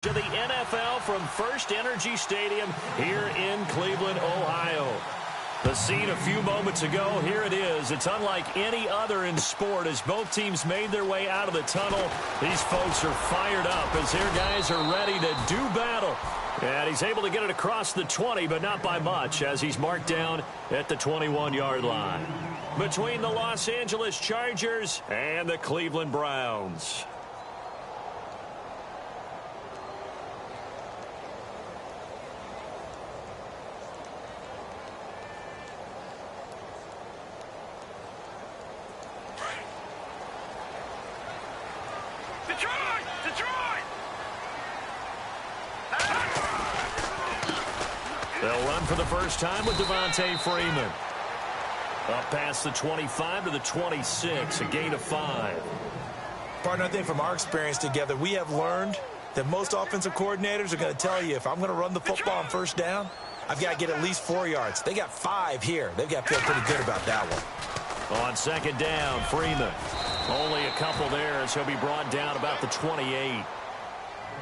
To the NFL from First Energy Stadium here in Cleveland, Ohio. The scene a few moments ago, here it is. It's unlike any other in sport as both teams made their way out of the tunnel. These folks are fired up as their guys are ready to do battle. And he's able to get it across the 20, but not by much as he's marked down at the 21-yard line. Between the Los Angeles Chargers and the Cleveland Browns. They'll run for the first time with Devontae Freeman. Up past the 25 to the 26, a gain of 5. Partner, I think from our experience together, we have learned that most offensive coordinators are going to tell you, if I'm going to run the football on first down, I've got to get at least 4 yards. They got 5 here. They've got to feel pretty good about that one. On second down, Freeman. Only a couple there as he'll be brought down about the 28.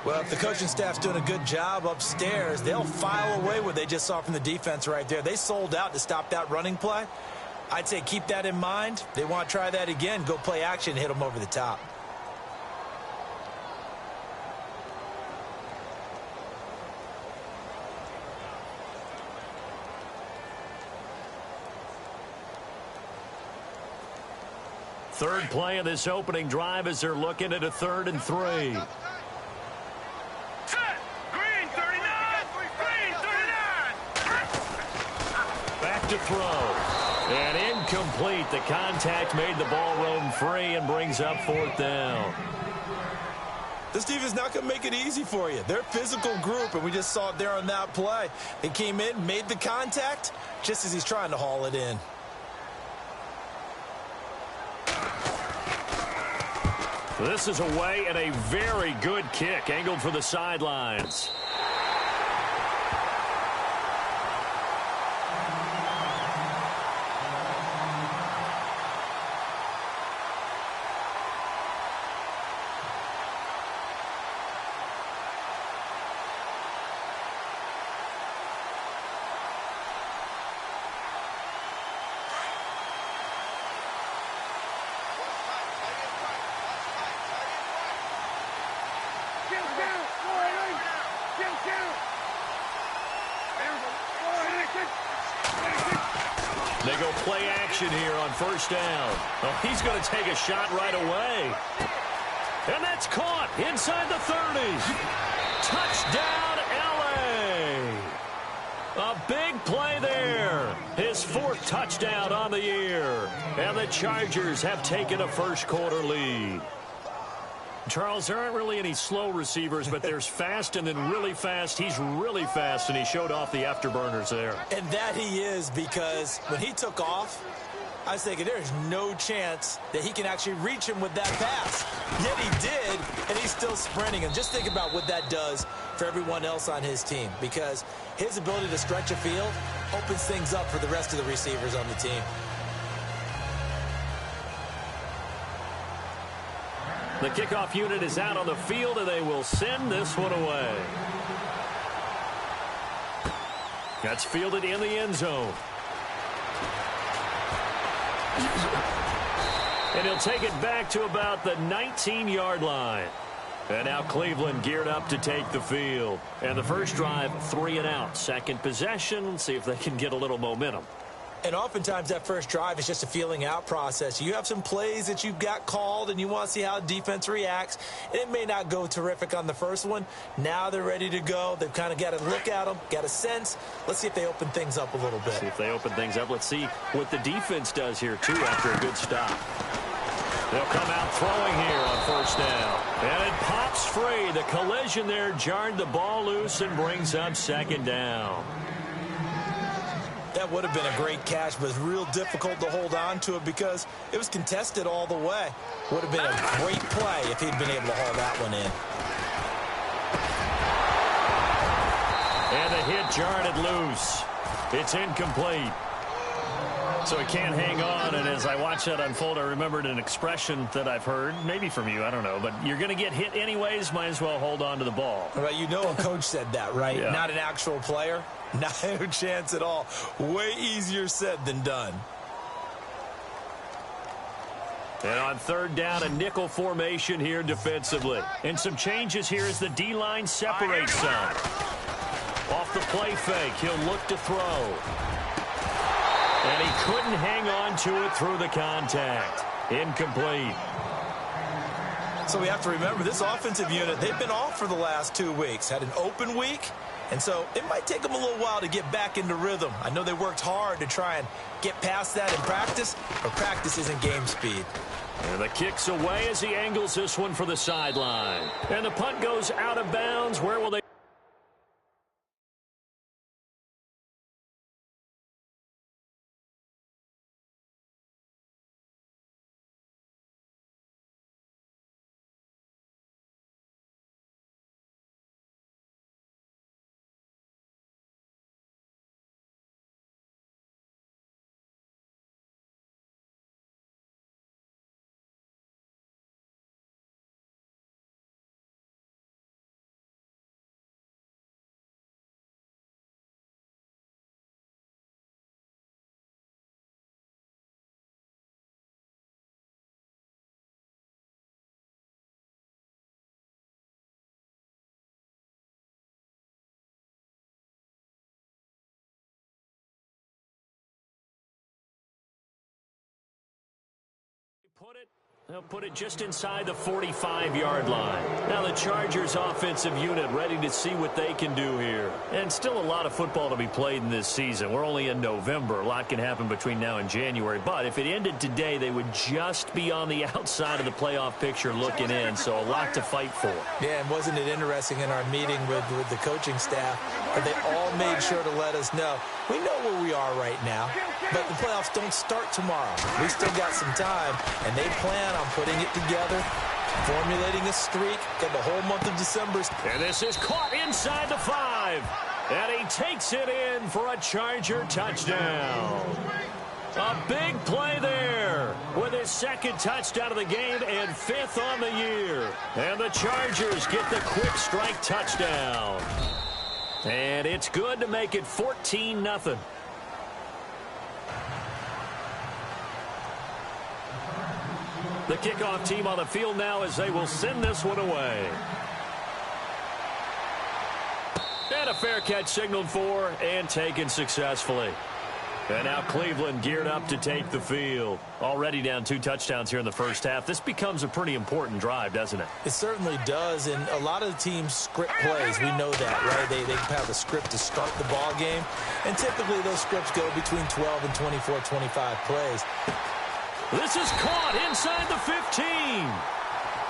Well, if the coaching staff's doing a good job upstairs, they'll file away what they just saw from the defense right there. They sold out to stop that running play. I'd say keep that in mind. They want to try that again, go play action, hit them over the top. Third play of this opening drive as they're looking at a 3rd and 3. To throw. And incomplete. The contact made the ball roam free and brings up 4th down. This defense is not going to make it easy for you. They're a physical group, and we just saw it there on that play. They came in, made the contact, just as he's trying to haul it in. This is away and a very good kick, angled for the sidelines. They go play action here on first down. Oh, he's going to take a shot right away. And that's caught inside the 30s. Touchdown, L.A. A big play there. His 4th touchdown on the year. And the Chargers have taken a first-quarter lead. Charles, there aren't really any slow receivers, but there's fast and then really fast. He's really fast, and he showed off the afterburners there. And that he is, because when he took off, I was thinking there's no chance that he can actually reach him with that pass. Yet he did, and he's still sprinting. And just think about what that does for everyone else on his team, because his ability to stretch a field opens things up for the rest of the receivers on the team. The kickoff unit is out on the field, and they will send this one away. That's fielded in the end zone. And he'll take it back to about the 19-yard line. And now Cleveland geared up to take the field. And the first drive, 3 and out. Second possession, see if they can get a little momentum. And oftentimes that first drive is just a feeling out process. You have some plays that you've got called and you want to see how defense reacts. And it may not go terrific on the first one. Now they're ready to go. They've kind of got to look at them, got a sense. Let's see if they open things up a little bit. See if they open things up. Let's see what the defense does here, too, after a good stop. They'll come out throwing here on first down. And it pops free. The collision there jarred the ball loose and brings up second down. That would have been a great catch, but it's real difficult to hold on to it because it was contested all the way. Would have been a great play if he'd been able to haul that one in. And the hit jarred it loose. It's incomplete. So he can't hang on, and as I watch that unfold, I remembered an expression that I've heard, maybe from you, I don't know, but you're going to get hit anyways, might as well hold on to the ball. Well, you know a coach said that, right? Yeah. Not an actual player. No chance at all. Way easier said than done. And on third down, a nickel formation here defensively. And some changes here as the D-line separates some. Off the play fake, he'll look to throw. And he couldn't hang on to it through the contact. Incomplete. So we have to remember, this offensive unit, they've been off for the last 2 weeks. Had an open week, and so it might take them a little while to get back into rhythm. I know they worked hard to try and get past that in practice, but practice isn't game speed. And the kick's away as he angles this one for the sideline. And the punt goes out of bounds. Where will they? They'll put it just inside the 45-yard line. Now the Chargers offensive unit ready to see what they can do here. And still a lot of football to be played in this season. We're only in November. A lot can happen between now and January. But if it ended today, they would just be on the outside of the playoff picture looking in. So a lot to fight for. Yeah, and wasn't it interesting in our meeting with the coaching staff that they all made sure to let us know, we know where we are right now, but the playoffs don't start tomorrow. We still got some time, and they plan on putting it together, formulating a streak, get the whole month of December. And this is caught inside the 5. And he takes it in for a Charger touchdown. A big play there with his second touchdown of the game and 5th on the year. And the Chargers get the quick strike touchdown. And it's good to make it 14-0. The kickoff team on the field now as they will send this one away. And a fair catch signaled for and taken successfully. And now Cleveland geared up to take the field. Already down 2 touchdowns here in the first half. This becomes a pretty important drive, doesn't it? It certainly does, and a lot of the teams script plays. We know that, right? They have a script to start the ball game, and typically those scripts go between 12 and 24, 25 plays. This is caught inside the 15.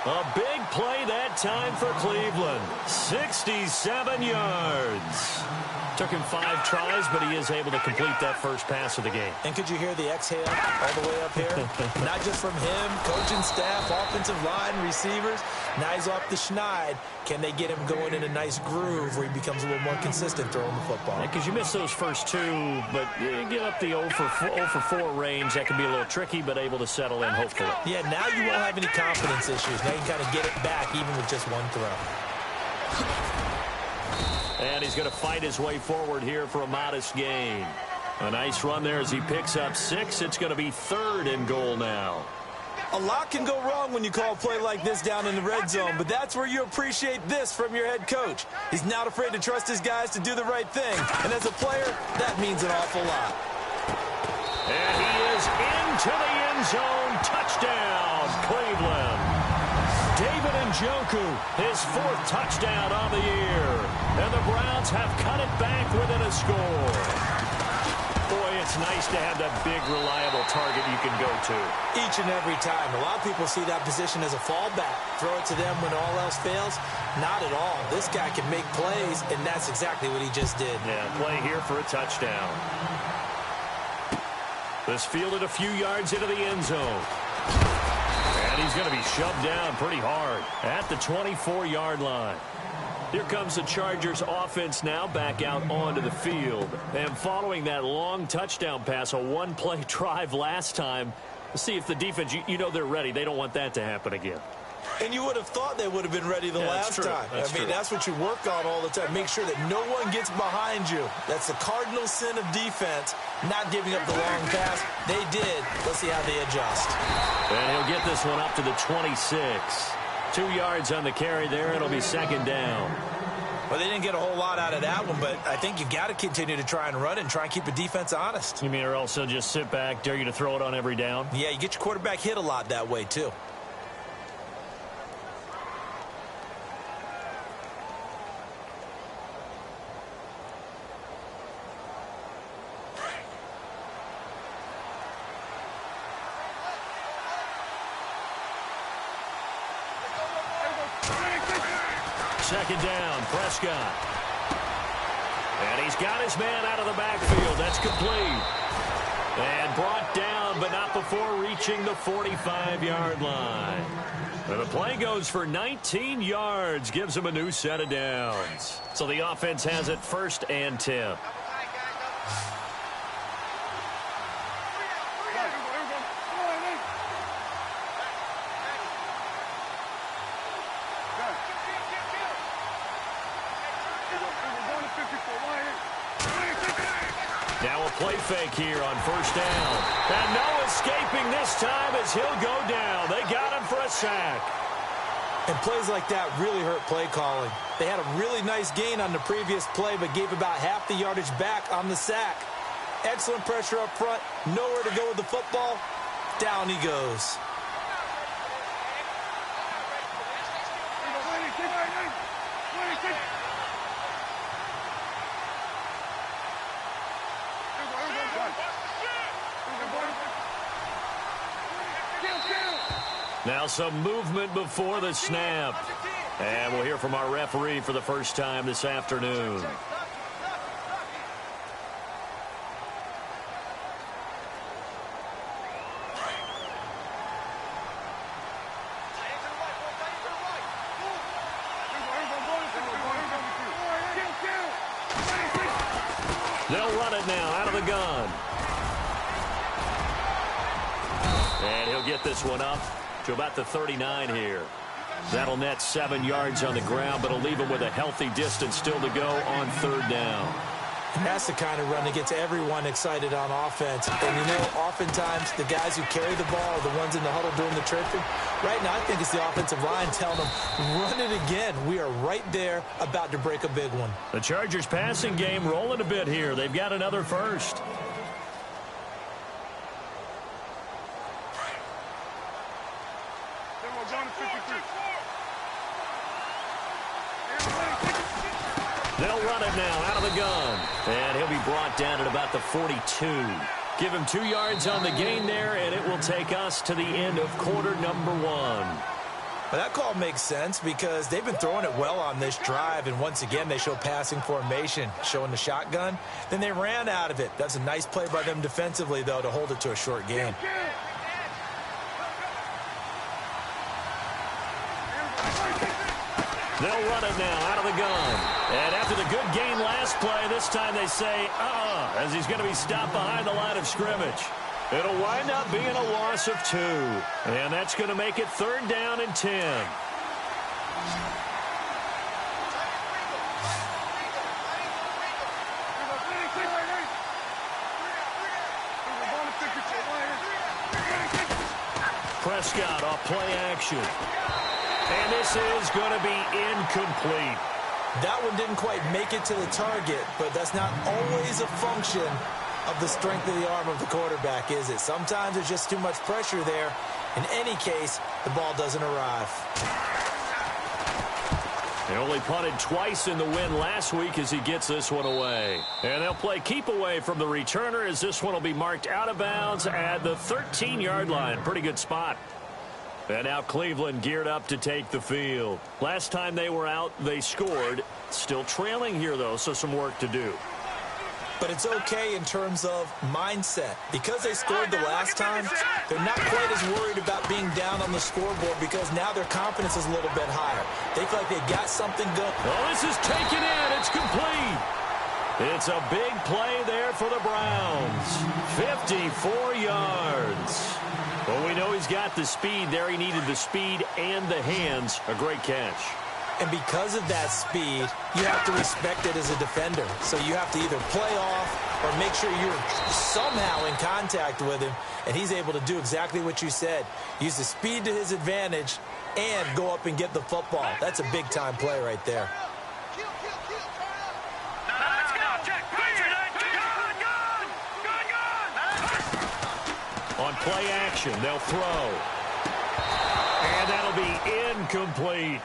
A big play that time for Cleveland. 67 yards. Took him 5 tries, but he is able to complete that first pass of the game. And could you hear the exhale all the way up here? Not just from him, coaching staff, offensive line, receivers. Now he's off the schneid. Can they get him going in a nice groove where he becomes a little more consistent throwing the football? Because you miss those first 2, but you get up the 0 for 4 range. That can be a little tricky, but able to settle in, hopefully. Yeah, now you won't have any confidence issues. Now you can kind of get it back even with just one throw. And he's going to fight his way forward here for a modest gain. A nice run there as he picks up 6. It's going to be 3rd and goal now. A lot can go wrong when you call a play like this down in the red zone, but that's where you appreciate this from your head coach. He's not afraid to trust his guys to do the right thing, and as a player, that means an awful lot. And he is into the end zone. Touchdown, Cleveland. David Njoku, his 4th touchdown on the year. And the Browns have cut it back within a score. Boy, it's nice to have that big, reliable target you can go to. Each and every time. A lot of people see that position as a fallback. Throw it to them when all else fails. Not at all. This guy can make plays, and that's exactly what he just did. Yeah, play here for a touchdown. This fielded a few yards into the end zone. And he's going to be shoved down pretty hard at the 24-yard line. Here comes the Chargers offense now back out onto the field. And following that long touchdown pass, a one-play drive last time, see if the defense, you know they're ready. They don't want that to happen again. And you would have thought they would have been ready the last time. That's what you work on all the time. Make sure that no one gets behind you. That's the cardinal sin of defense, not giving up the long pass. They did. Let's see how they adjust. And he'll get this one up to the 26. 2 yards on the carry there. It'll be second down. Well, they didn't get a whole lot out of that one, but I think you've got to continue to try and run and try and keep the defense honest. You mean or else they'll just sit back, dare you to throw it on every down? Yeah, you get your quarterback hit a lot that way, too. Second down, Prescott. And he's got his man out of the backfield. That's complete. And brought down, but not before reaching the 45-yard line. And the play goes for 19 yards, gives him a new set of downs. So the offense has it 1st and 10. Now a play fake here on 1st down. And no escaping this time as he'll go down. They got him for a sack. And plays like that really hurt play calling. They had a really nice gain on the previous play, but gave about half the yardage back on the sack. Excellent pressure up front. Nowhere to go with the football. Down he goes. Now some movement before the snap. And we'll hear from our referee for the first time this afternoon. They'll run it now out of the gun. And he'll get this one up to about the 39 here. That'll net 7 yards on the ground, but it'll leave him with a healthy distance still to go on 3rd down. And that's the kind of run that gets everyone excited on offense. And, you know, oftentimes the guys who carry the ball are the ones in the huddle doing the tripping. Right now, I think it's the offensive line telling them, run it again. We are right there about to break a big one. The Chargers passing game rolling a bit here. They've got another first. They'll run it now out of the gun. And he'll be brought down at about the 42. Give him 2 yards on the gain there, and it will take us to the end of quarter number 1. Well, that call makes sense because they've been throwing it well on this drive, and once again they show passing formation, showing the shotgun. Then they ran out of it. That's a nice play by them defensively, though, to hold it to a short gain. They'll run it now out of the gun. And after the good gain last play, this time they say, as he's going to be stopped behind the line of scrimmage. It'll wind up being a loss of 2. And that's going to make it 3rd down and 10. Prescott off play action. And this is going to be incomplete. That one didn't quite make it to the target, but that's not always a function of the strength of the arm of the quarterback, is it? Sometimes there's just too much pressure there. In any case, the ball doesn't arrive. They only punted twice in the win last week as he gets this one away. And they'll play keep away from the returner as this one will be marked out of bounds at the 13-yard line. Pretty good spot. And now Cleveland geared up to take the field. Last time they were out, they scored. Still trailing here, though, so some work to do. But it's okay in terms of mindset. Because they scored the last time, they're not quite as worried about being down on the scoreboard because now their confidence is a little bit higher. They feel like they got something going. Well, this is taken in. It's complete. It's a big play there for the Browns. 54 yards. Well, we know he's got the speed there. He needed the speed and the hands. A great catch. And because of that speed, you have to respect it as a defender. So you have to either play off or make sure you're somehow in contact with him. And he's able to do exactly what you said. Use the speed to his advantage and go up and get the football. That's a big-time play right there. On play action, they'll throw. And that'll be incomplete.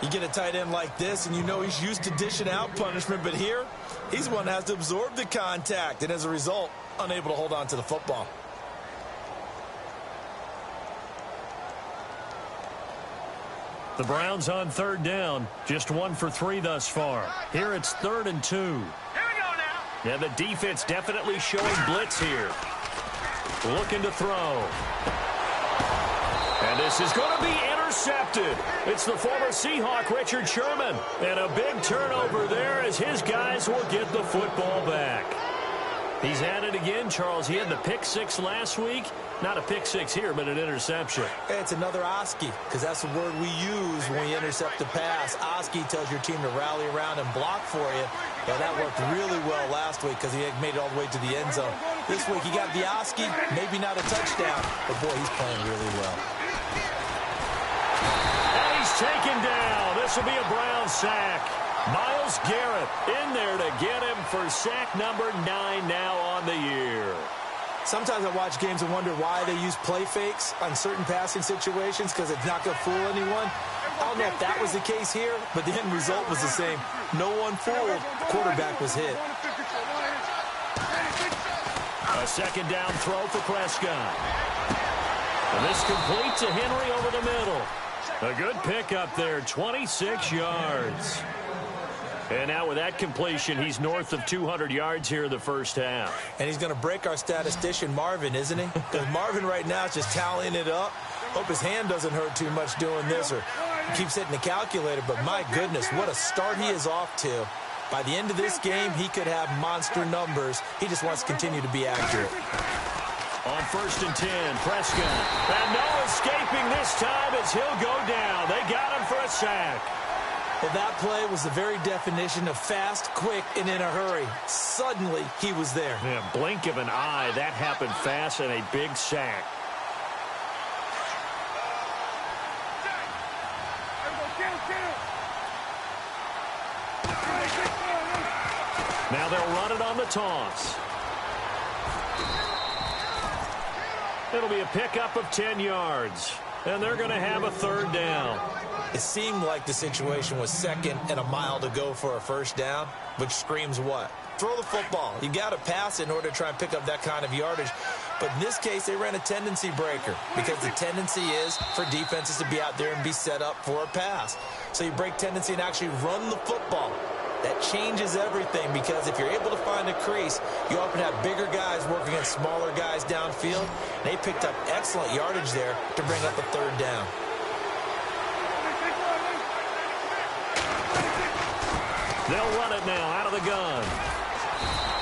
You get a tight end like this, and you know he's used to dishing out punishment, but here, he's the one that has to absorb the contact, and as a result, unable to hold on to the football. The Browns on third down, just 1 for 3 thus far. Here it's 3rd and 2. Here we go now. Yeah, the defense definitely showing blitz here. Looking to throw. And this is going to be intercepted. It's the former Seahawk, Richard Sherman. And a big turnover there as his guys will get the football back. He's had it again, Charles. He had the pick 6 last week. Not a pick 6 here, but an interception. It's another Oski, because that's the word we use when you intercept a pass. Oski tells your team to rally around and block for you. Well, that worked really well last week because he had made it all the way to the end zone. This week he got the Oski, maybe not a touchdown, but boy, he's playing really well. And he's taken down. This will be a Brown sack. Myles Garrett in there to get him for sack number 9 now on the year. Sometimes I watch games and wonder why they use play fakes on certain passing situations because it's not going to fool anyone. I don't know if that was the case here, but the end result was the same. No one fooled. The quarterback was hit. A second down throw for Prescott. And this complete to Henry over the middle. A good pickup there, 26 yards. And now with that completion, he's north of 200 yards here in the first half. And he's going to break our statistician, Marvin, isn't he? Because Marvin right now is just tallying it up. Hope his hand doesn't hurt too much doing this or keeps hitting the calculator. But my goodness, what a start he is off to. By the end of this game, he could have monster numbers. He just wants to continue to be accurate. On 1st and 10, Prescott. And no escaping this time as he'll go down. They got him for a sack. Well, that play was the very definition of fast, quick, and in a hurry. Suddenly, he was there. Yeah, blink of an eye. That happened fast and a big sack. Now they'll run it on the toss. It'll be a pickup of 10 yards. And they're going to have a 3rd down. It seemed like the situation was 2nd and a mile to go for a 1st down, which screams what? Throw the football. You got to pass in order to try and pick up that kind of yardage. But in this case, they ran a tendency breaker because the tendency is for defenses to be out there and be set up for a pass. So you break tendency and actually run the football. That changes everything because if you're able to find a crease, you often have bigger guys working against smaller guys downfield. They picked up excellent yardage there to bring up the 3rd down. They'll run it now out of the gun.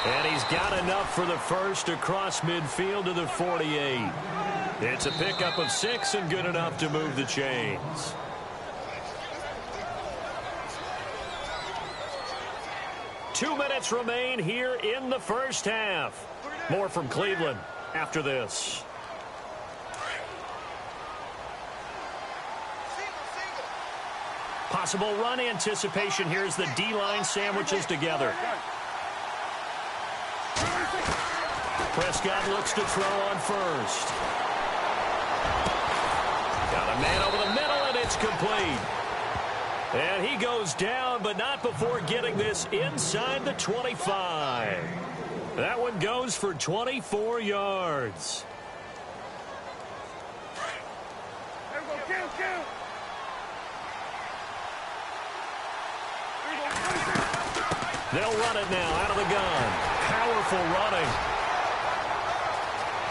And he's got enough for the first across midfield to the 48. It's a pickup of 6 and good enough to move the chains. Two minutes remain here in the first half. More from Cleveland after this. Possible run anticipation here as the D-line sandwiches together. Prescott looks to throw on 1st. Got a man over the middle, and it's complete. And he goes down, but not before getting this inside the 25. That one goes for 24 yards. They'll run it now out of the gun. Careful running.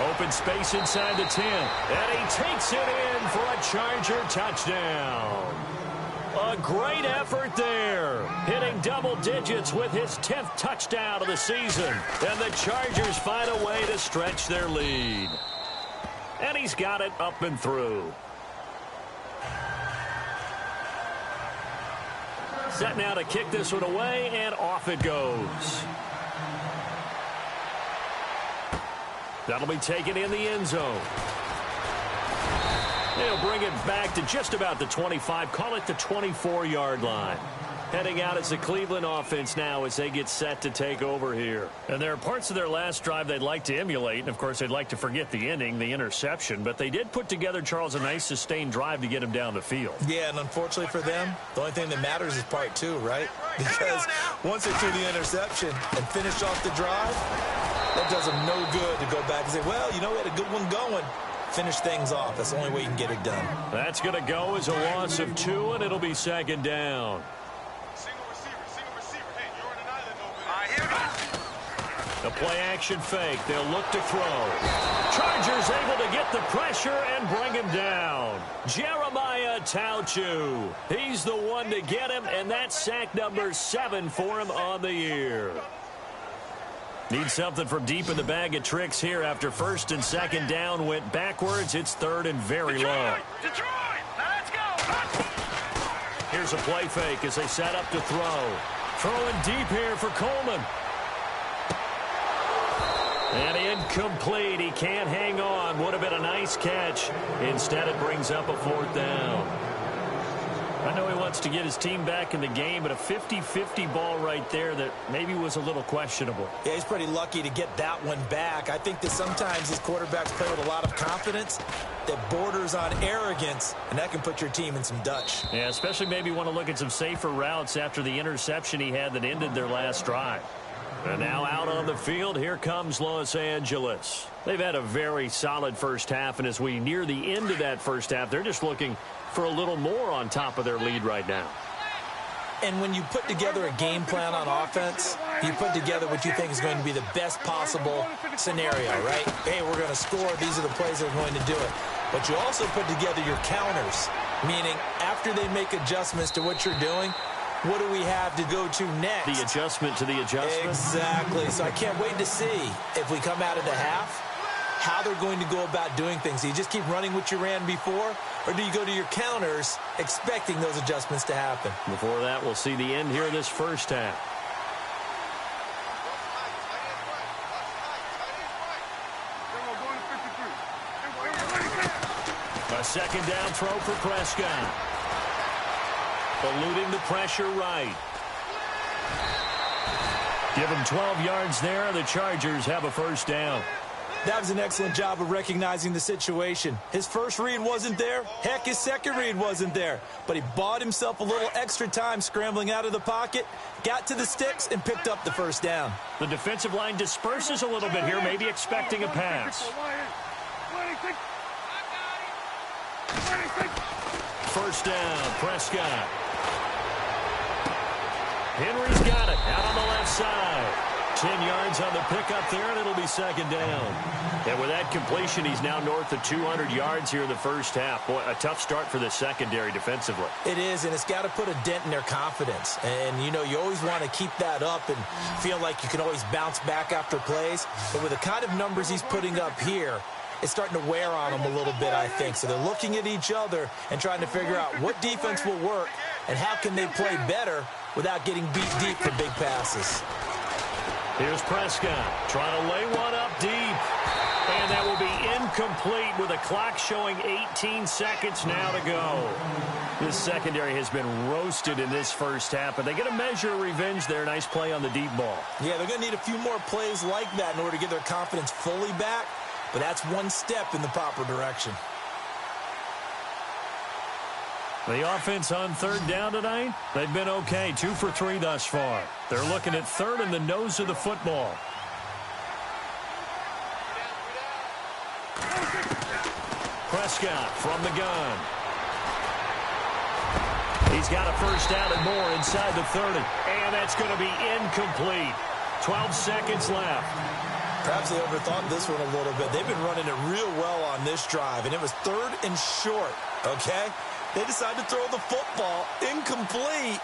Open space inside the 10. And he takes it in for a Charger touchdown. A great effort there. Hitting double digits with his 10th touchdown of the season. And the Chargers find a way to stretch their lead. And he's got it up and through. Set now to kick this one away, and off it goes. That'll be taken in the end zone. They'll bring it back to just about the 25, call it the 24-yard line. Heading out as the Cleveland offense now as they get set to take over here. And there are parts of their last drive they'd like to emulate. And, of course, they'd like to forget the ending, the interception. But they did put together, Charles, a nice sustained drive to get him down the field. Yeah, and unfortunately for them, the only thing that matters is part two, right? Because once they threw the interception and finished off the drive, that does them no good to go back and say, well, you know, we had a good one going. Finish things off. That's the only way you can get it done. That's going to go as a loss of 2, and it'll be second down. The play-action fake. They'll look to throw. Chargers able to get the pressure and bring him down. Jeremiah Tauchu. He's the one to get him, and that's sack number 7 for him on the year. Need something from deep in the bag of tricks here after first and second down went backwards. It's third and very long. Detroit! Now let's go! Here's a play fake as they set up to throw. Throwing deep here for Coleman. And incomplete. He can't hang on. Would have been a nice catch. Instead, it brings up a 4th down. I know he wants to get his team back in the game, but a 50-50 ball right there that maybe was a little questionable. Yeah, he's pretty lucky to get that one back. I think that sometimes these quarterbacks play with a lot of confidence that borders on arrogance, and that can put your team in some Dutch. Yeah, especially maybe want to look at some safer routes after the interception he had that ended their last drive. And now out on the field, here comes Los Angeles. They've had a very solid first half, and as we near the end of that first half, they're just looking for a little more on top of their lead right now. And when you put together a game plan on offense, you put together what you think is going to be the best possible scenario, right? Hey, we're going to score. These are the plays that are going to do it. But you also put together your counters, meaning after they make adjustments to what you're doing, what do we have to go to next? The adjustment to the adjustment? Exactly. So I can't wait to see if we come out of the half, how they're going to go about doing things. Do you just keep running what you ran before, or do you go to your counters expecting those adjustments to happen? Before that, we'll see the end here of this first half. A second down throw for Prescott. Eluding the pressure right. Give him 12 yards there. The Chargers have a first down. That was an excellent job of recognizing the situation. His first read wasn't there. Heck, his second read wasn't there. But he bought himself a little extra time scrambling out of the pocket, got to the sticks, and picked up the first down. The defensive line disperses a little bit here, maybe expecting a pass. First down, Prescott. Henry's got it out on the left side. 10 yards on the pickup there, and it'll be second down. And with that completion, he's now north of 200 yards here in the first half. Boy, a tough start for the secondary defensively. It is, and it's got to put a dent in their confidence. And, you know, you always want to keep that up and feel like you can always bounce back after plays. But with the kind of numbers he's putting up here, it's starting to wear on them a little bit, I think. So they're looking at each other and trying to figure out what defense will work and how can they play better without getting beat deep for big passes. Here's Prescott trying to lay one up deep. And that will be incomplete with a clock showing 18 seconds now to go. This secondary has been roasted in this first half, but they get a measure of revenge there. Nice play on the deep ball. Yeah, they're going to need a few more plays like that in order to get their confidence fully back, but that's one step in the proper direction. The offense on third down tonight, they've been okay. 2 for 3 thus far. They're looking at third in the nose of the football. Prescott from the gun. He's got a first down and more inside the 30. And that's going to be incomplete. 12 seconds left. Perhaps they overthought this one a little bit. They've been running it real well on this drive, and it was 3rd and short, okay? They decided to throw the football incomplete.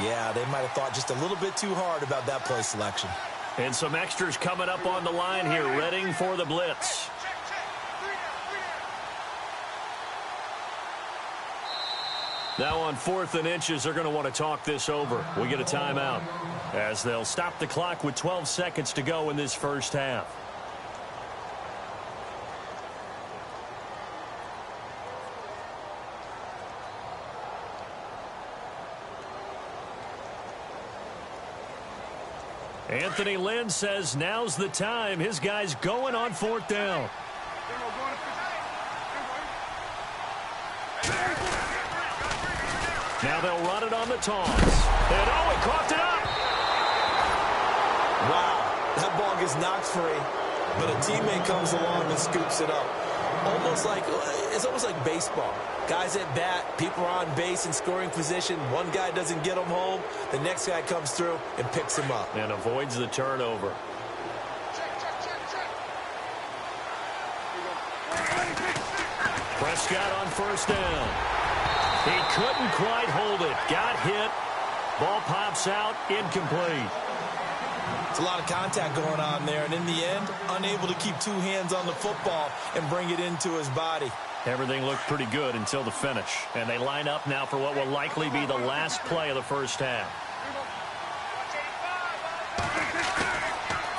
Yeah, they might have thought just a little bit too hard about that play selection. And some extras coming up on the line here, readying for the blitz. Now on 4th and inches, they're going to want to talk this over. We get a timeout as they'll stop the clock with 12 seconds to go in this first half. Anthony Lynn says now's the time. His guy's going on 4th down. Now they'll run it on the toss. And oh, he coughed it up. Wow, that ball gets knocked free, but a teammate comes along and scoops it up. It's almost like baseball. Guys at bat, people are on base in scoring position. One guy doesn't get them home. The next guy comes through and picks him up. And avoids the turnover. Prescott on 1st down. He couldn't quite hold it. Got hit. Ball pops out. Incomplete. It's a lot of contact going on there, and in the end, unable to keep 2 hands on the football and bring it into his body. Everything looked pretty good until the finish. And they line up now for what will likely be the last play of the first half.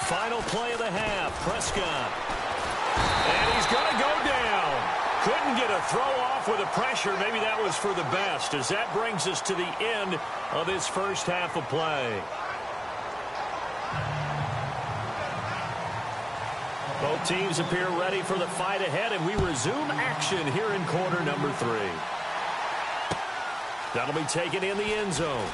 Final play of the half. Prescott. And he's going to go down. Couldn't get a throw off with the pressure. Maybe that was for the best, as that brings us to the end of this first half of play. Both teams appear ready for the fight ahead, and we resume action here in quarter number 3. That'll be taken in the end zone.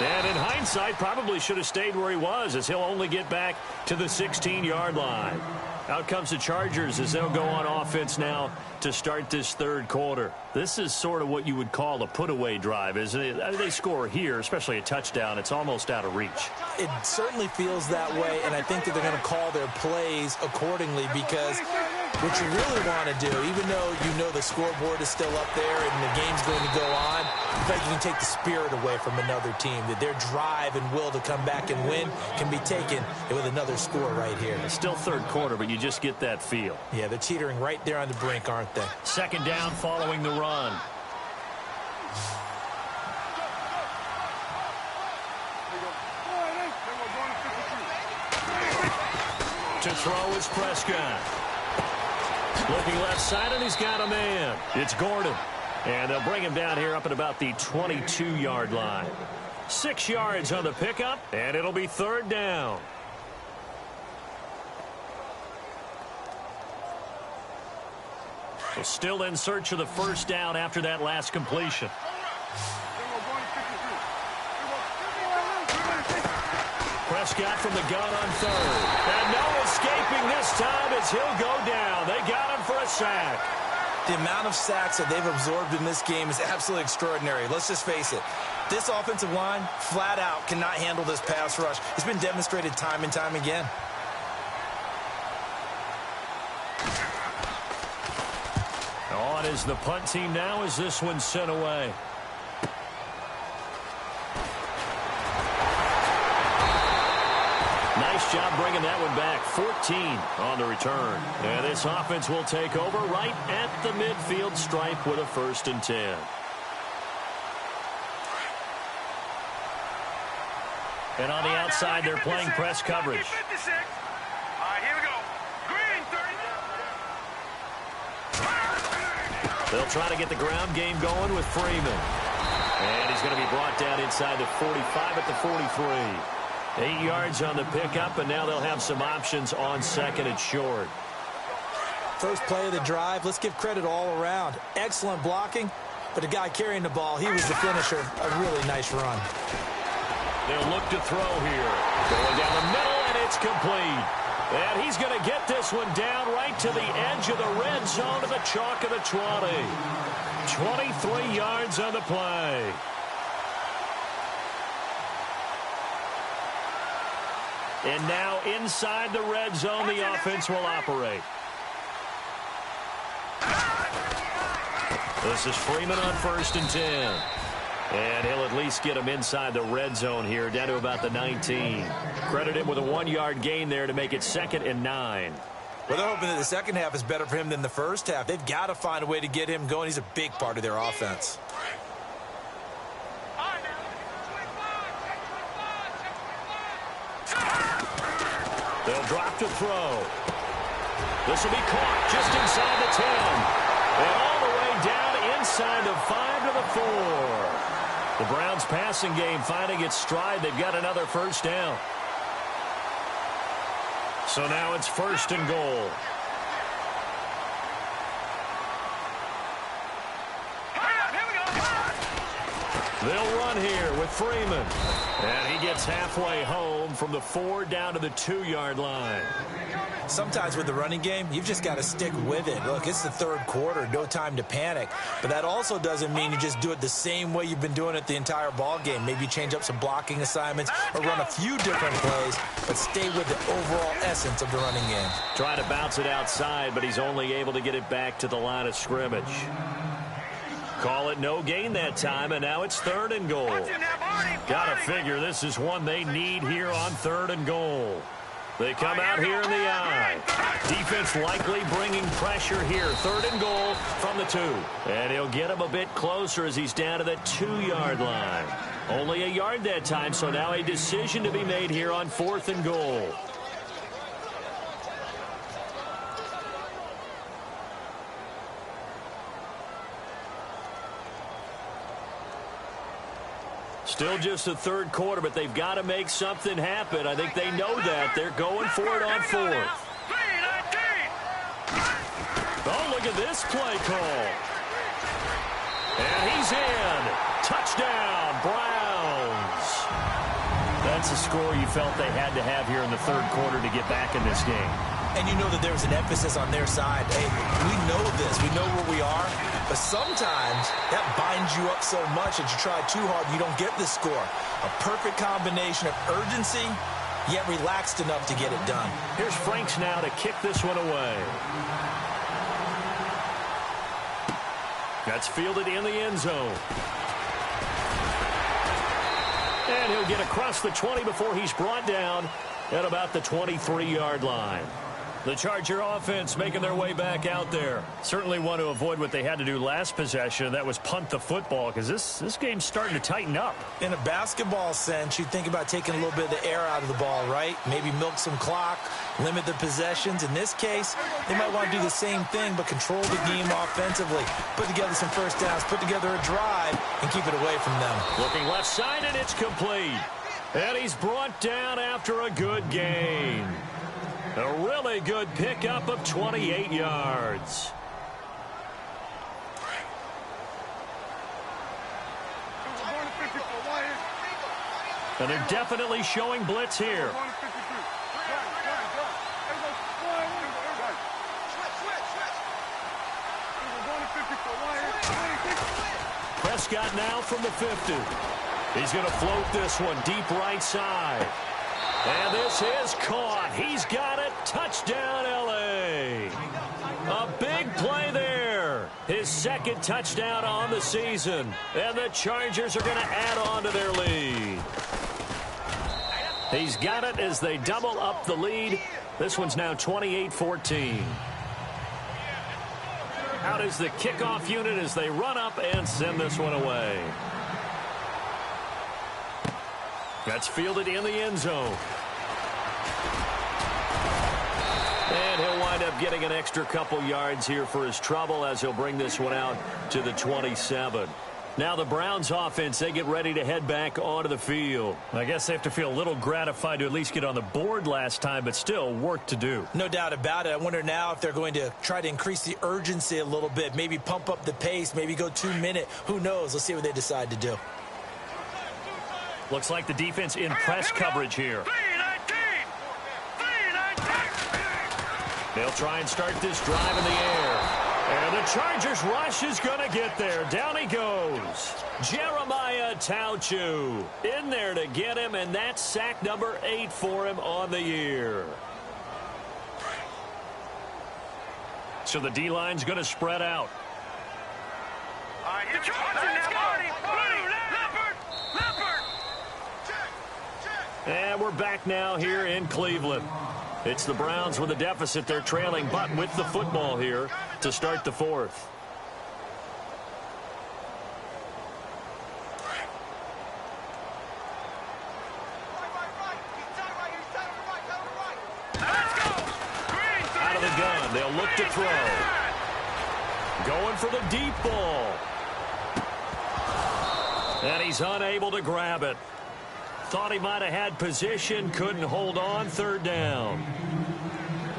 And in hindsight, probably should have stayed where he was, as he'll only get back to the 16-yard line. Out comes the Chargers as they'll go on offense now to start this 3rd quarter. This is sort of what you would call a put-away drive, isn't it? I mean, they score here, especially a touchdown. It's almost out of reach. It certainly feels that way, and I think that they're going to call their plays accordingly, because what you really want to do, even though you know the scoreboard is still up there and the game's going to go on, in fact, you can take the spirit away from another team, that their drive and will to come back and win can be taken with another score right here. It's still 3rd quarter, but you just get that feel. Yeah, they're teetering right there on the brink, aren't they? 2nd down following the run. To throw is Prescott. Looking left side, and he's got a man. It's Gordon. And they'll bring him down here up at about the 22-yard line. 6 yards on the pickup, and it'll be 3rd down. So still in search of the first down after that last completion. Prescott from the gun on 3rd. And no escaping this time as he'll go down. They got him for a sack. The amount of sacks that they've absorbed in this game is absolutely extraordinary. Let's just face it. This offensive line, flat out, cannot handle this pass rush. It's been demonstrated time and time again. On is the punt team now as this one's sent away. Nice job bringing that one back. 14 on the return. And this offense will take over right at the midfield stripe with a 1st and 10. And on the outside, they're playing press coverage. All right, here we go. Green, 30. They'll try to get the ground game going with Freeman. And he's going to be brought down inside the 45 at the 43. 8 yards on the pickup, and now they'll have some options on 2nd and short. First play of the drive, let's give credit all around. Excellent blocking, but the guy carrying the ball, he was the finisher. A really nice run. They'll look to throw here. Going down the middle, and it's complete. And he's going to get this one down right to the edge of the red zone to the chalk of the 20. 23 yards on the play. And now inside the red zone, the offense will operate. This is Freeman on 1st and 10. And he'll at least get him inside the red zone here, down to about the 19. Credit him with a 1-yard gain there to make it 2nd and 9. Well, they're hoping that the second half is better for him than the first half. They've got to find a way to get him going. He's a big part of their offense. They'll drop to throw. This will be caught just inside the 10. And all the way down inside the 5 to the 4. The Browns passing game finding its stride. They've got another first down. So now it's 1st and goal. They'll run here with Freeman. And he gets halfway home from the 4 down to the 2-yard line. Sometimes with the running game, you've just got to stick with it. Look, it's the 3rd quarter, no time to panic. But that also doesn't mean you just do it the same way you've been doing it the entire ball game. Maybe change up some blocking assignments or run a few different plays, but stay with the overall essence of the running game. Try to bounce it outside, but he's only able to get it back to the line of scrimmage. Call it no gain that time, and now it's 3rd and goal. Gotta figure this is one they need here on 3rd and goal. They come out here in the eye. Defense likely bringing pressure here. 3rd and goal from the 2. And he'll get him a bit closer as he's down to the 2-yard line. Only a yard that time, so now a decision to be made here on 4th and goal. Still just the 3rd quarter, but they've got to make something happen. I think they know that. They're going for it on 4th. Oh, look at this play call. And he's in. Touchdown, Browns. That's a score you felt they had to have here in the 3rd quarter to get back in this game. And you know that there's an emphasis on their side. Hey, we know this. We know where we are. But sometimes that binds you up so much that you try too hard, you don't get the score. A perfect combination of urgency, yet relaxed enough to get it done. Here's Franks now to kick this one away. That's fielded in the end zone. And he'll get across the 20 before he's brought down at about the 23-yard line. The Charger offense making their way back out there. Certainly want to avoid what they had to do last possession. That was punt the football, because this game's starting to tighten up. In a basketball sense, you think about taking a little bit of the air out of the ball, right? Maybe milk some clock, limit the possessions. In this case, they might want to do the same thing, but control the game offensively. Put together some first downs, put together a drive, and keep it away from them. Looking left side, and it's complete. And he's brought down after a good gain. A really good pickup of 28 yards. And they're definitely showing blitz here. Prescott now from the 50. He's going to float this one deep right side. And this is caught. He's got it. Touchdown, L.A. A big play there. His 2nd touchdown on the season. And the Chargers are going to add on to their lead. He's got it as they double up the lead. This one's now 28-14. Out is the kickoff unit as they run up and send this one away. That's fielded in the end zone. And he'll wind up getting an extra couple yards here for his trouble as he'll bring this one out to the 27. Now the Browns offense, they get ready to head back onto the field. I guess they have to feel a little gratified to at least get on the board last time, but still work to do. No doubt about it. I wonder now if they're going to try to increase the urgency a little bit, maybe pump up the pace, maybe go 2-minute. Who knows? Let's see what they decide to do. Looks like the defense in press coverage here. They'll try and start this drive in the air. And the Chargers rush is going to get there. Down he goes. Jeremiah Jeremiah Tauchu in there to get him, and that's sack number 8 for him on the year. So the D-line's going to spread out. And we're back now here in Cleveland. It's the Browns with a deficit. They're trailing, but with the football here to start the fourth. Out of the gun, they'll look to throw. Going for the deep ball. And he's unable to grab it. Thought he might have had position, couldn't hold on, third down.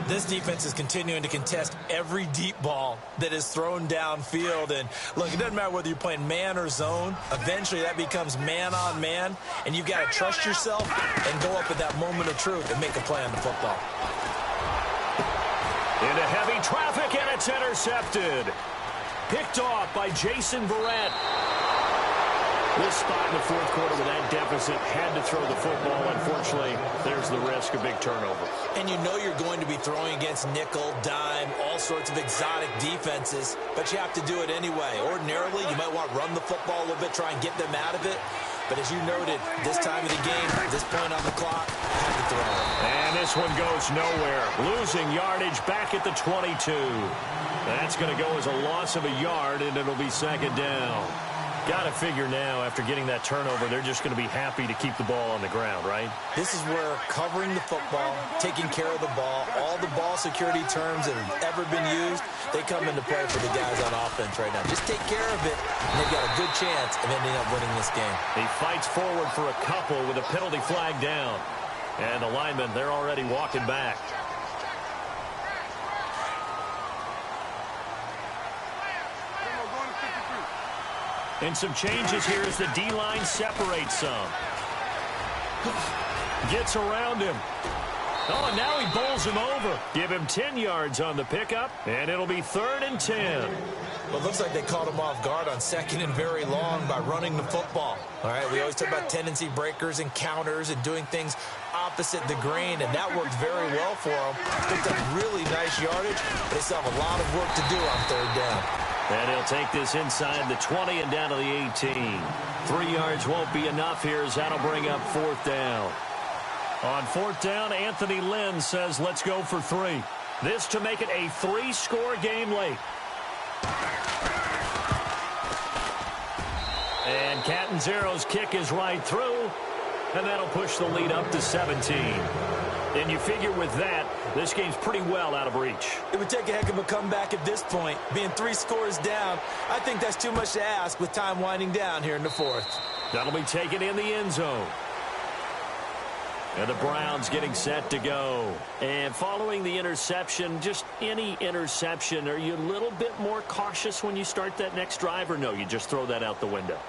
This defense is continuing to contest every deep ball that is thrown downfield. And look, it doesn't matter whether you're playing man or zone. Eventually that becomes man on man, and you've got to trust yourself and go up at that moment of truth and make a play on the football. Into heavy traffic, and it's intercepted. Picked off by Jason Verrett. This spot in the fourth quarter with that deficit, had to throw the football. Unfortunately, there's the risk of big turnover. And you know you're going to be throwing against nickel, dime, all sorts of exotic defenses, but you have to do it anyway. Ordinarily, you might want to run the football a little bit, try and get them out of it. But as you noted, this time of the game, this point on the clock, had to throw it. And this one goes nowhere. Losing yardage back at the 22. That's going to go as a loss of a yard, and it'll be second down. Got to figure now, after getting that turnover, they're just going to be happy to keep the ball on the ground, right? This is where covering the football, taking care of the ball, all the ball security terms that have ever been used, they come into play for the guys on offense right now. Just take care of it, and they've got a good chance of ending up winning this game. He fights forward for a couple with a penalty flag down. And the linemen, they're already walking back. And some changes here as the D-line separates some. Gets around him. Oh, and now he bowls him over. Give him 10 yards on the pickup, and it'll be 3rd and 10. Well, it looks like they caught him off guard on 2nd and very long by running the football. All right, we always talk about tendency breakers and counters and doing things opposite the grain, and that worked very well for them. Picked up really nice yardage, but they still have a lot of work to do on 3rd down. And he'll take this inside the 20 and down to the 18. 3 yards won't be enough here as that'll bring up 4th down. On 4th down, Anthony Lynn says let's go for 3. This to make it a 3-score game late. And Catanzaro's kick is right through, and that'll push the lead up to 17. And you figure with that, this game's pretty well out of reach. It would take a heck of a comeback at this point. Being 3 scores down, I think that's too much to ask with time winding down here in the 4th. That'll be taken in the end zone. And the Browns getting set to go. And following the interception, just any interception, are you a little bit more cautious when you start that next drive, or no, you just throw that out the window?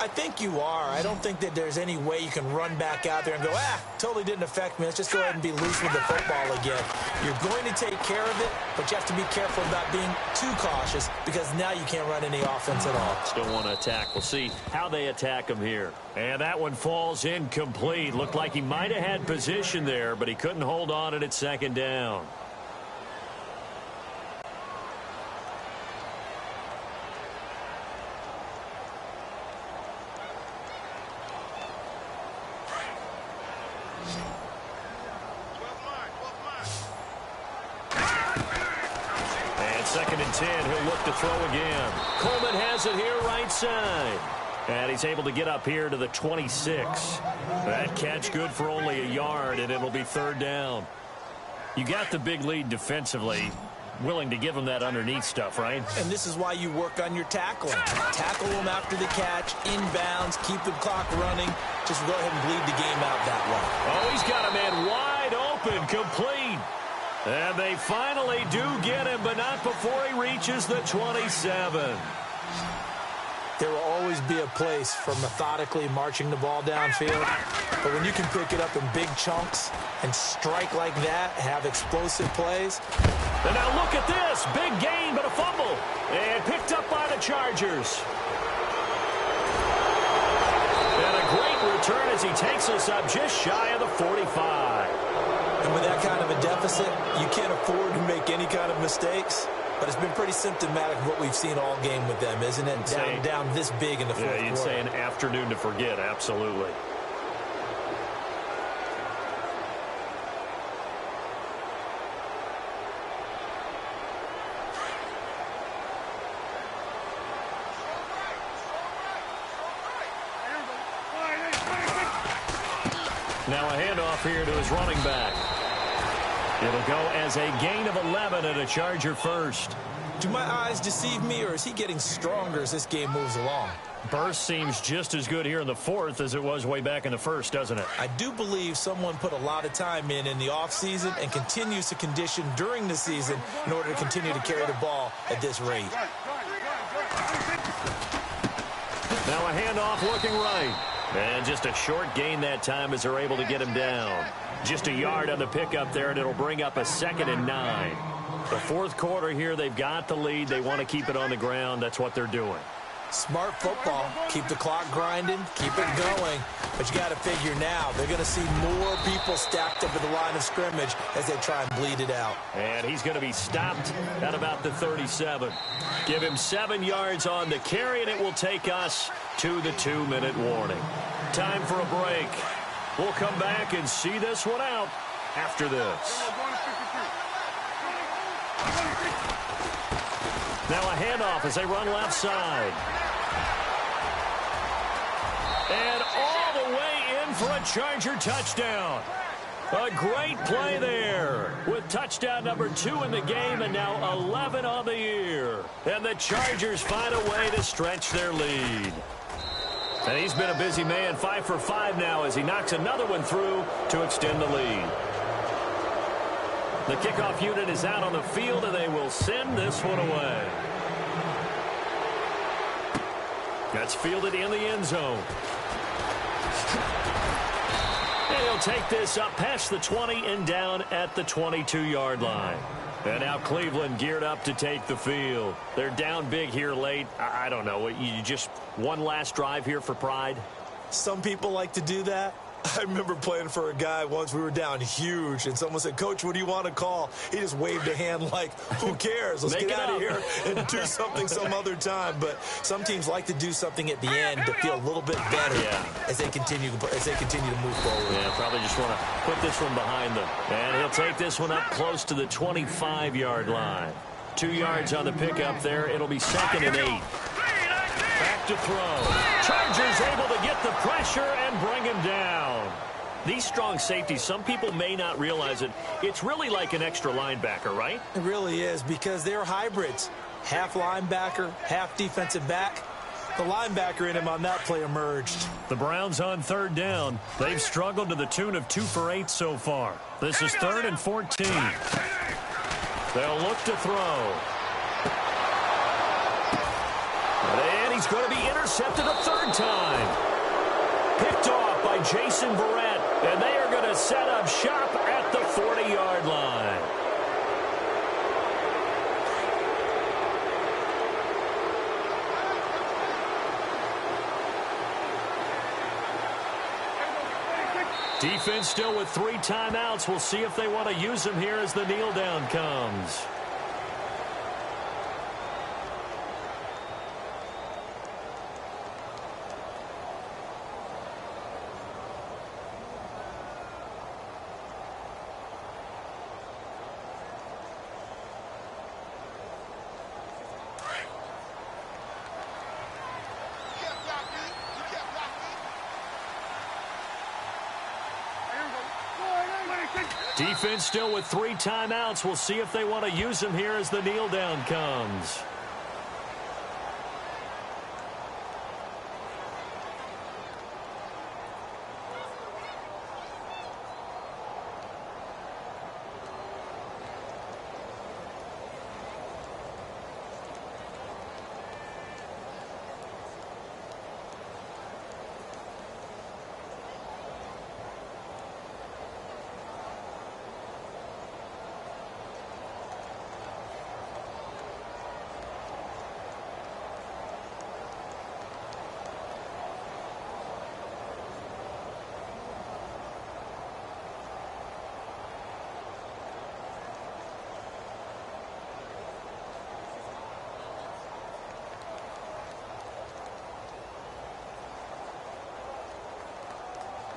I think you are. I don't think that there's any way you can run back out there and go, totally didn't affect me. Let's just go ahead and be loose with the football again. You're going to take care of it, but you have to be careful about being too cautious because now you can't run any offense at all. Still want to attack. We'll see how they attack him here. And that one falls incomplete. Looked like he might have had position there, but he couldn't hold on at 2nd down. And 2nd and 10, he'll look to throw again. Coleman has it here right side. And he's able to get up here to the 26. That catch good for only a yard, and it'll be 3rd down. You got the big lead defensively. Willing to give him that underneath stuff, right? And this is why you work on your tackling. Tackle them after the catch, inbounds, keep the clock running. Just go ahead and bleed the game out that way. Oh, he's got a man wide open, complete. And they finally do get him, but not before he reaches the 27. There will always be a place for methodically marching the ball downfield. But when you can pick it up in big chunks and strike like that, have explosive plays. And now look at this. Big gain, but a fumble. And picked up by the Chargers. return as he takes us up just shy of the 45. And with that kind of a deficit, you can't afford to make any kind of mistakes. But it's been pretty symptomatic of what we've seen all game with them, isn't it? Down this big in the fourth quarter. Yeah, you'd say an afternoon to forget, absolutely. Now a handoff here to his running back. It'll go as a gain of 11 and a Charger first. Do my eyes deceive me, or is he getting stronger as this game moves along? Burst seems just as good here in the fourth as it was way back in the first, doesn't it? I do believe someone put a lot of time in the offseason and continues to condition during the season in order to continue to carry the ball at this rate. Now a handoff looking right. And just a short gain that time as they're able to get him down. Just a yard on the pickup there, and it'll bring up a 2nd and 9. The fourth quarter here, they've got the lead. They want to keep it on the ground. That's what they're doing. Smart football. Keep the clock grinding. Keep it going. But you got to figure now, they're going to see more people stacked up at the line of scrimmage as they try and bleed it out. And he's going to be stopped at about the 37. Give him 7 yards on the carry, and it will take us to the 2-minute warning. Time for a break. We'll come back and see this one out after this. Now a handoff as they run left side. And all the way in for a Charger touchdown. A great play there with touchdown number 2 in the game and now 11 on the year. And the Chargers find a way to stretch their lead. And he's been a busy man, 5 for 5 now as he knocks another one through to extend the lead. The kickoff unit is out on the field, and they will send this one away. That's fielded in the end zone. And he'll take this up past the 20 and down at the 22-yard line. And now Cleveland geared up to take the field. They're down big here late. I don't know. You just one last drive here for pride? Some people like to do that. I remember playing for a guy once. We were down huge, and someone said, "Coach, what do you want to call?" He just waved a hand like, who cares? Let's get out of here and do something some other time. But some teams like to do something at the end to feel a little bit better as they continue to move forward. Yeah, probably just want to put this one behind them. And he'll take this one up close to the 25-yard line. 2 yards on the pickup there. It'll be 2nd and 8. Back to throw. Chargers able to get the pressure and bring him down. These strong safeties, some people may not realize it. It's really like an extra linebacker, right? It really is, because they're hybrids. Half linebacker, half defensive back. The linebacker in him on that play emerged. The Browns on 3rd down. They've struggled to the tune of 2 for 8 so far. This is 3rd and 14. They'll look to throw. And he's going to be intercepted a 3rd time. Picked off by Jason Barrett. And they are going to set up shop at the 40-yard line. Defense still with 3 timeouts. We'll see if they want to use them here as the kneel down comes. Defense still with 3 timeouts. We'll see if they want to use them here as the kneel down comes.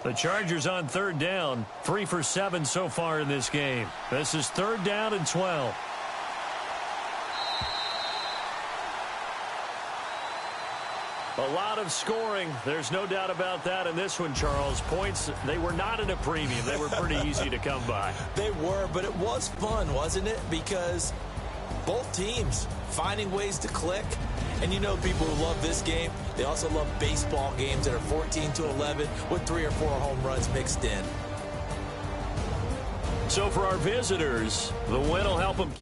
The Chargers on third down, 3 for 7 so far in this game. This is third down and 12. A lot of scoring. There's no doubt about that in this one, Charles. Points, they were not at a premium. They were pretty easy to come by. They were, but it was fun, wasn't it? Because both teams finding ways to click. And you know people who love this game, they also love baseball games that are 14-11 with 3 or 4 home runs mixed in. So for our visitors, the win will help them